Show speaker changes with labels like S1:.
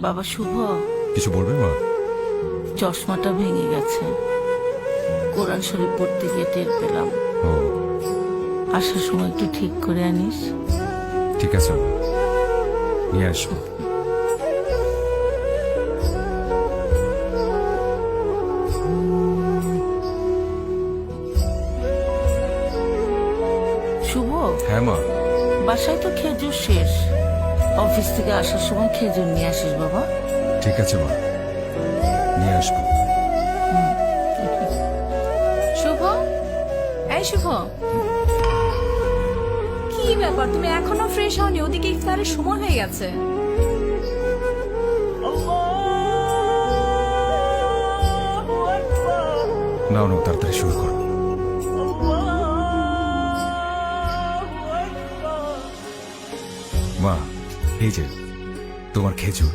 S1: বাবা শুভ,
S2: কিছু বলবে মা?
S1: চশমাটা ভেঙে গেছে। কোরআন শরীফ পড়তে গিয়ে টের পেলাম।
S2: ও
S1: আসার সময় একটু ঠিক করে আনিস।
S2: ঠিক আছে মা, নিয়ে আসবো।
S1: শুভ,
S2: হ্যাঁ মা,
S1: বাসায় তো খেজুর শেষ। অফিস থেকে আসার সময় খেজুর নিয়ে আসিস বাবা।
S2: ঠিক আছে মা, নিয়ে আসবো।
S3: শুভ, এই শুভ, কি ব্যাপার তুমি এখনো ফ্রেশ হওনি? ওদিকে ইফতারের সময় হয়ে গেছে।
S2: নাও নাও, তাড়াতাড়ি শুরু করো। মা, এই যে তোমার খেজুর।